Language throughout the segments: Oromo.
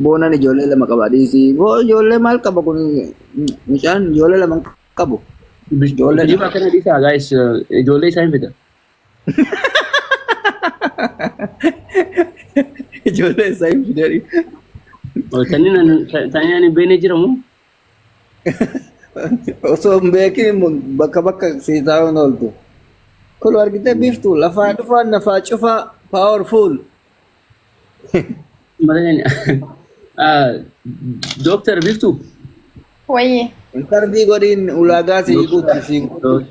Boonaan ijoollee lama qaba dhiisii. Boo ijoollee maal qaba kun mucaan ijoollee lama qabu. Ijoollee Kijiba kana dhiisaa guys ijoollee isaa hin fida. ijoollee isaa hin fidanii. Tani ani beeknee jiramu. Osoo hin beekin bakka bakka siisaa hin ooltu. Kun argitee biiftuu lafaa dhufaa nafaa cufaa powerful. Doktor Biftu. Wayye. Intarvii godhiin ulaagaa sii guutti sii guutti.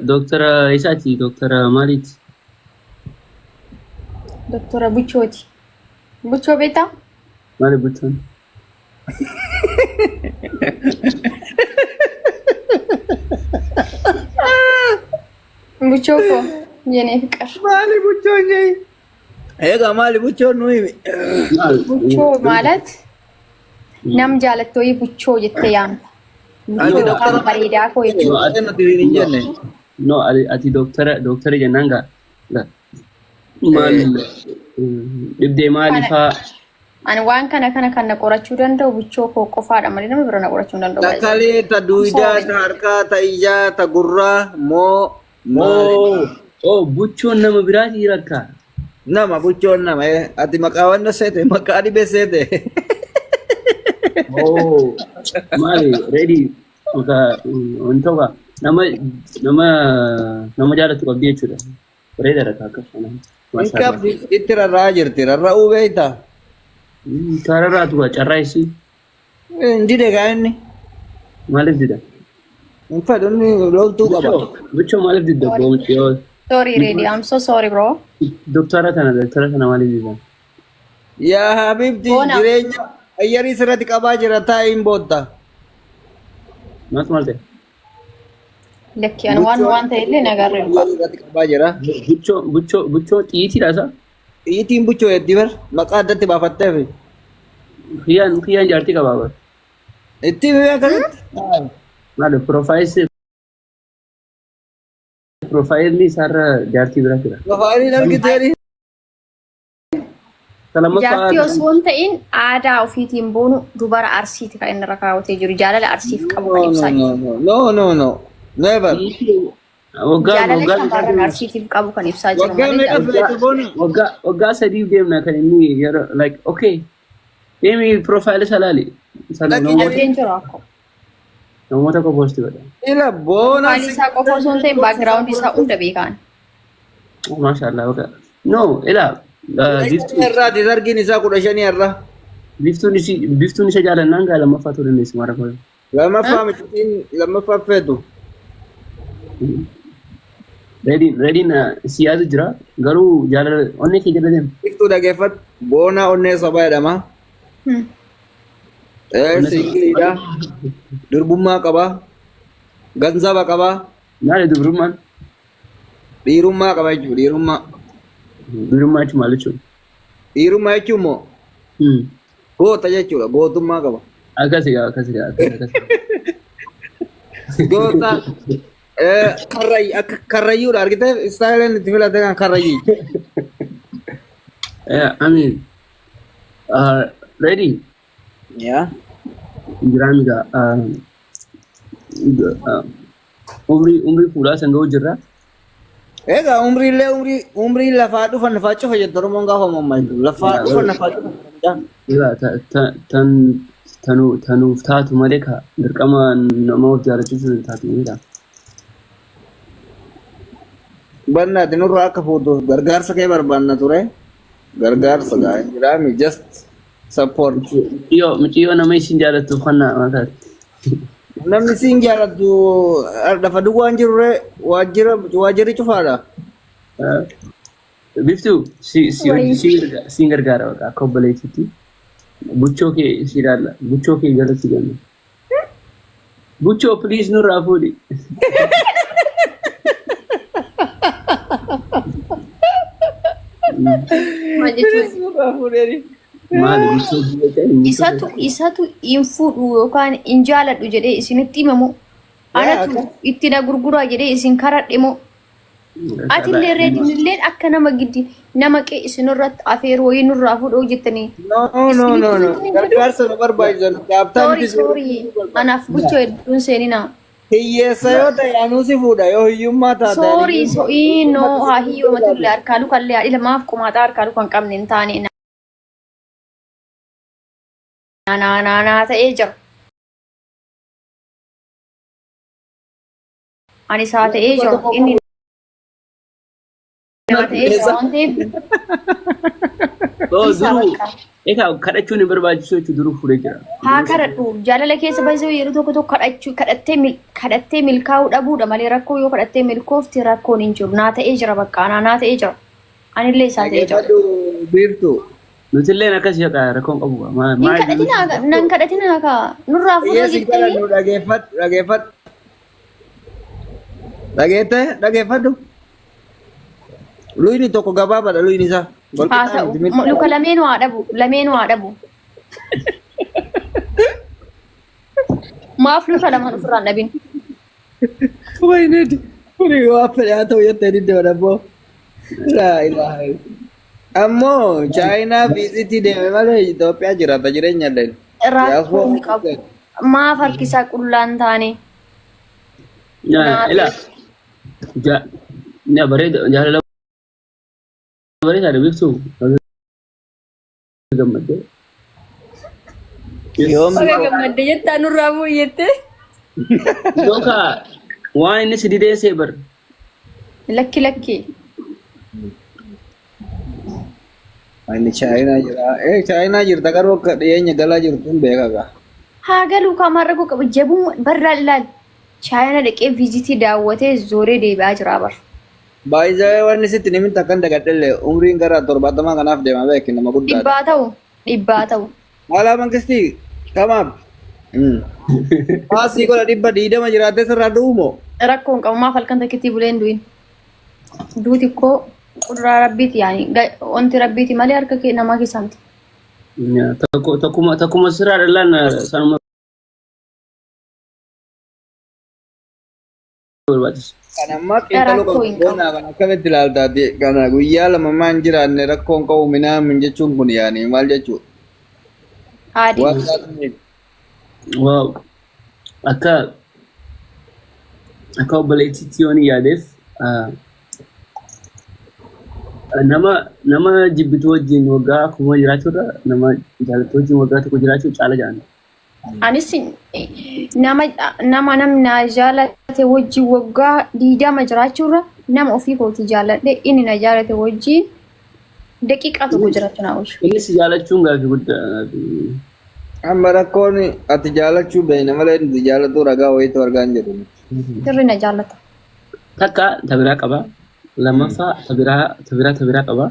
Doktora isaati doktora maaliiti? Doktora Buchooti. Buchoo beektaa? Maali Buchoon? Buchoo ko yenee fiqar. Maali buchoon jee? Egaa maali buchoon nuyi? Buchoo ማለት nam jaalattooyi buchoo jettee yaamta. Buchoo kan bareedaa koo jechuudha. No, ati doktora jennaan gaa. Maal dhibdee maalifaa? Ani waan kana kan na qorachuu danda'u buchoo koo qofaadha malee nama bira na qorachuu hin danda'u. Takkalee, ta duudaa, ta harkaa, ta ijaa, ta gurraa, Oh, buchoon nama biraati rakkaa. nama buchoon nama ati maqaa wanna seete maqaa dhibee seete. Oh, maali ready maka wantoota nama jaalatu qabdi jechuudha. Bareeda rakkaa akkasuma. Inkaaf itti rarraa jirti rarra'uu beektaa? Sararaatu carraa isii. Dide gaa inni. Maaliif dida? Fadhonni loltuu qaba. Buchoo maaliif didda boomchiyoo? Sorry, Reddy. I'm so sorry, bro. Doktora kana maaliif dida? Yaa Habibti jireenya ayyarii sirratti qabaa jira taa'iin booda. Maal ta'e? Lekki ani waan ta'e illee nagarre dhufa. Sirratti qabaa jira. Buchoo xiitiidha isaa? Xiitiin buchoo heddii bar maqaa addatti baafatteef. Kiyyaan jaartii qabaa bar. Itti biyya akkasitti. Maali profaayilii isaarra jaartii biraa jira. Profaayiliin argiteeri. Jaartii osoo hin ta'in aadaa ofiitiin boonu dubara arsiiti kan inni irra kaawwatee jiru jaalala arsiif qabu kan ibsaa jiru. No. Never. Jaalala shamarran arsiitiif qabu kan ibsaa jiru malee. Waggaa sadiif deemna kan inni yeroo like okay. Deemi profaayilii salaali. Argeen jiru akkoo. Namoota qofa posti godha. Ila boona. Faayilii isaa qofa osoo hin ta'in baakgiraawundi isaa hunda beekan. Maashaallah waggaa. No ila. Irraati dargiin isaa 15 irra. Biftuun isa jaalannaan gaa lammaffaa ta'uu dandeessi mara koo. Lammaffaa feetu. Reediin siyaasa jira garuu jaalala onnee kee jala deema. Biftuu dhageeffatu boona onnee sobaa jedhama. Siingiliidha. Durbummaa qaba. Ganzaba qaba. Maali dubrummaan? Dhiirummaa qaba jechuudha dhiirummaa. Dhiirummaa jechuun maal jechuudha? Dhiirummaa jechuun immoo goota jechuudha gootummaa qaba. Akkasi. Goota akka karrayyuudha argitee istaayileen itti filate kan karrayyii. Amin. Ready? Yaa. Jiraamiga umrii fuudhaa san ga'uu jirra. Egaa umrii lafaa dhufan lafaa cufa jettu Oromoon gaafa mammaaktu lafaa dhufan lafaa cufa. Tanuuf taatu malee ka dirqama nama of jaalachiisuun taatu malee. Bannaati nurraa akka fuutuuf gargaarsa kee barbaanna ture. Gargaarsa gaa jiraami just support. Muciyyoo nama isin jaalattuuf kannaa mataati. Namni siin jaalatu lafa duwwaan jirure waajjirri cufaadha. Biftuu siin gargaara akka obboleettiitti. Buchoo kee si ilaalla. Buchoo kee jala si ganna. Buchoo please nurraa fuudhi. Isatu hin fuudhu yookaan hin jaaladhu jedhee isinitti himamu. Anatu itti na gurguraa jedhee isin karadhe moo Ati illee reedin illee akka nama giddi nama isinirratti afeeru wayii nurraa fuudhuu jettanii. No. Gargaarsa nu barbaachisan gaaftaan Sorry. Anaaf buchoo hedduun seeninaa. hiyyeessa yoo ta'e anuu si fuudha yoo hiyyummaa taate. Sorry, no haa hiyyoo matullee harkaaluu kallee haadhi lamaaf qumaaxaa harkaaluu kan qabne hin taane. Naanaa ta'ee jira. Ani isaa ta'ee jira. Inni nama ta'ee jira waan ta'eef. Egaa kadhachuun hin barbaachisu jechuun duruu fuudhee jira. Haa kadhadhu jaalala keessa baay'isee yeroo tokko tokko kadhattee milkaa'uu dhabuudha malee rakkoo yoo kadhattee milkoofti rakkoon hin jiru. Naa ta'ee jira bakka naa ta'ee jira. Anillee isaa ta'ee jira. Biiftuu. Nutillee akkas jedha rakkoon qabu. Nan kadhatinaa kaa nurraa fuudhuu jettanii. Dhageeffadhu. Luyni tokko gabaabaadha luyni isaa. Haa ta'u luka lameenuu haa dhabu. Maaf luka lamaan ofirraan dhabin. Wayne kuni waa fedhe haa ta'u jettee didde wadaboo. Ammoo Chaayinaa viizitii deeme malee Itoophiyaa jiraata jireenya illee. Rakkoo hin qabu. Maaf harkisaa qullaan taane. Bareeda jaalala. Bareeda biiftuu. Gammadde. Gammadde jettaa nurraa bu'u jettee. Yooka waan inni si didee seebar. Lakki. Ani Chaayinaa jira. Chaayinaa jirta garuu akka dhiyeenya galaa jirtu hin beekaga. Haa galuu kaamarra koo qaba jabuun barraa ilaal. Chaayinaa dhaqee viizitii daawwatee zooree deebi'aa jira bar. Baay'ee wanni sitti nimin takkan dagadhelle umriin gara 70 kanaaf deema beeki nama guddaadha. Dhibbaa ta'u. Haala mangistii kamaaf. Paasii godha 120 jiraatee sirraa du'umoo. Rakkoon qabu maaf halkan takkitti buleen du'in. Duuti koo kuduraa rabbiiti yaani wanti rabbiiti malee harka kee namaa keessaamti. Takkuma sirraa dhallaan sanuma. Kanammaa xiinxaluu qabu kan akkamitti ilaaltaati kana guyyaa lama maan jiraanne rakkoon qabu minaamin jechuun kun yaani maal jechuudha. Haadhi. Waaw akka obboleettiitti yoon yaadeef nama jibbitu wajjin waggaa kuma jiraachuudha nama jaalatu wajjin waggaa tokko jiraachuu caala jaana. Anis nama jaalate wajjin waggaa 20 jiraachuurra nama ofii kooti jaaladhe inni na jaalate wajjin daqiiqaa tokko jiraachuu naa oolchu. Innis jaalachuun gaaffii guddaa. Amma rakkoon ati jaalachuu beekna malee inni jaalatu ragaa wayiitu argaa hin jedhu. Sirri na jaallata. Takka tabiraa qaba. Lammaffaa tabiraa qaba.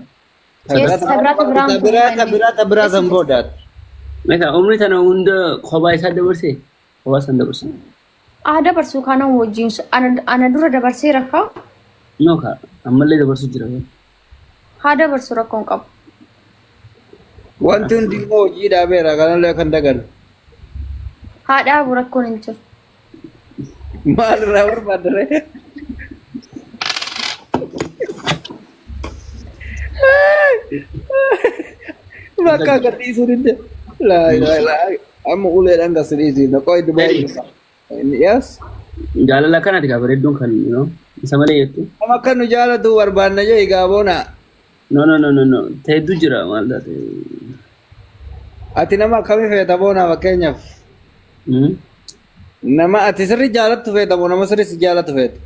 Tabiraa san boodaati. Meka umri tana hunda kophaa isaa dabarsee kophaa san dabarse. Dabarsuu kana wajjin ana dura dabarsee rakkaa. Nooka ammallee dabarsuu jira. Haa dabarsuu rakkoon qabu. Wanti hundi immoo hojii dhaabeera kanallee kan dagan. Haa dhaabu rakkoon hin jiru. Maalirraa barbaadare? Bakka gadhiisuu dinde. Amma uleedhaan gasriisi naqoo itti baay'ee. Yes. Jaalala kanaati gaa bareedduun kan isa malee jettu. Amma akka nu jaalatu barbaadna jee gaaboona. No. Teeddu jira maal taate. Ati nama akkamii feeta boona fakkeenyaaf? Nama ati sirri jaalattu feeta moo nama sirri si jaalatu feeta?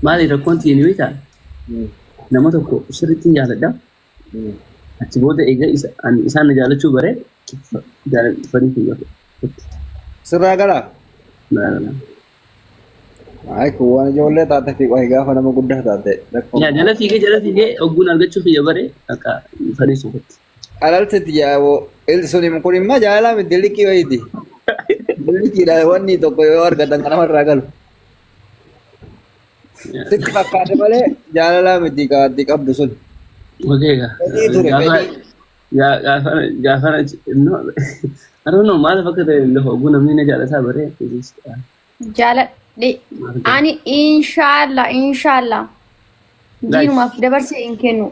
Maali rakkoon tiini beektaa? Nama tokko sirriitti jaaladha. Achi booda egaa isaan na jaalachuu bare fadii fi sirraa galaa? Kun waan ijoollee taate fi gaafa nama guddaa taate. Jala fiigee ogguun argachuuf iyya bare akka fadii suufaatti. Alalsitti jaaboo suni kun immoo jaalalaa miti liqii wayiiti. Liqiidha wanni tokko yoo argatan kan namarraa galu. Sitti fakkaate malee jaalalaa miti kaatti qabdu sun. Gaafa I don't know maal fakkaate lafa oguu namni na jaalataa bare. Ani inshallah diinumaaf dabarsee hin kennu.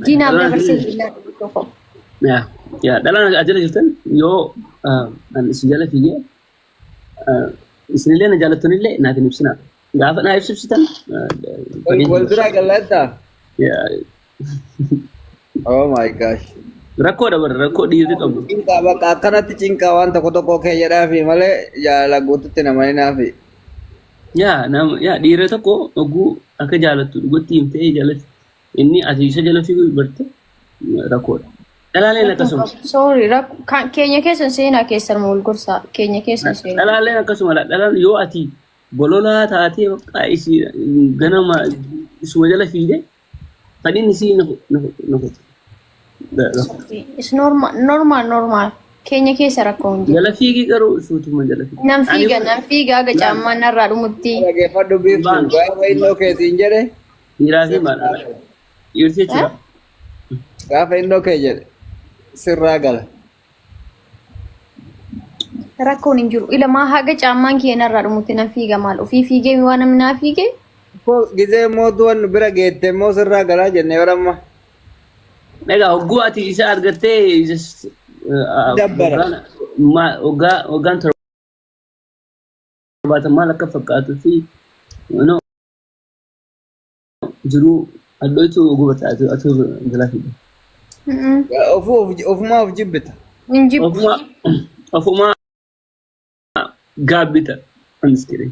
Diinaaf dabarsee hin kennu. Ya, dalam ajaran jirtan yoo an isin jala fiigee isinillee na jaalattonillee naaf hin ibsina. Gaafa naa ibsitan wal bira galadda. Oh my gosh. Rakkoodha bara rakkoo dhiirri qabu. Cinqaa bakka akkanatti cinqaa waan tokko tokko kee jedhaafi malee jaalala guututti nama hin haafi. Yaa dhiira tokko oguu akka jaalattu dhugatti himtee jaalatti inni ati isa jala fiiguu barte rakkoodha. Dhalaaleen akkasuma. Sorry, keenya keessan seenaa keessan mul gorsaa keenya keessan seenaa. Dhalaaleen akkasuma dhalaan yoo ati bololaa taatee bakka isi ganama isuma jala fiigde fadhiin isii nafu. It's normal. Keenya keessa rakkoo hin jiru. Jala fiigii garuu suutuma jala fiigii. Nan fiiga aga caammaan narraa dhumutti. Dhaggeeffadhu biiftu gaafa innoo keetiin jedhe. Dhiiraa fi maadhaa. Dhiirti jechuudha. Gaafa innoo kee jedhe sirraa gala. Rakkoon hin jiru. Ilamaa haga caammaan kee narraa dhumutti nan fiiga maal ofii fiigee waan namni naa fiigee. Gizee mootuun bira geette immoo sirraa galaa jenne yoo amma. Egaa hogguu ati isa argattee dabbara. Hoggaan torbaatan maal akka fakkaatuu fi jiruu addootu gubata ati jala fiigde. Ofumaa of jibbita. Hin jibbu. Ofumaa gaabbita. Anis jedhee.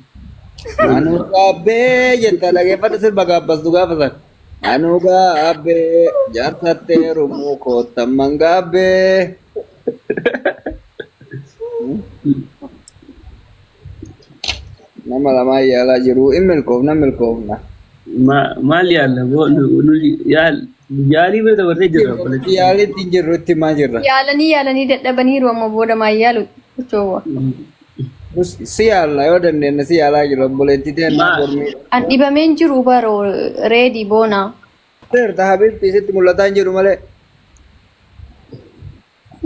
Anu gaabbee jetta dhaggeeffadhu sirba gaabbastu gaafa sana. Anu gaabbee jaarsattee rumuu koottamman gaabbee. Nama lamaa yaalaa jiru in milkoofna. Maal yaalla yaalii bira dabarree jirra. Yaalii ittiin jirru itti maa jirra. Yaalanii dadhabaniiru amma booda maa yaalu jechuudha. Si yaalla yoo dandeenya si yaalaa jiru obboleettii teennaa mormii. An dhibameen jiru baro reedii boonaa. Seerta habiibti isitti mul'ataa hin jiru malee.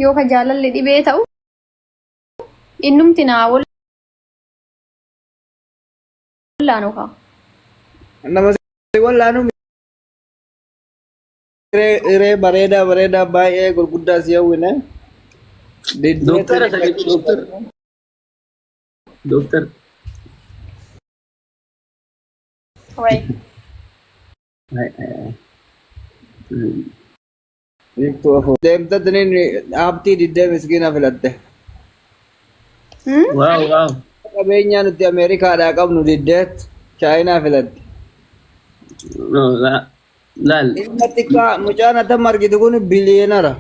Yoo ka jaalalli dhibee ta'u innumti naa wallaanu kaa. Nama wallaanu ree bareedaa baay'ee gurguddaa si hawwine. Dokter. Right. Deemta taniin haabtii diddee miskiina filatte. Waaw. Qabeenyaa nuti Ameerikaadhaa qabnu diddeet Chaayinaa filatte. Laal. Ilma xiqqaa mucaan atam argitu kun biliyeenara.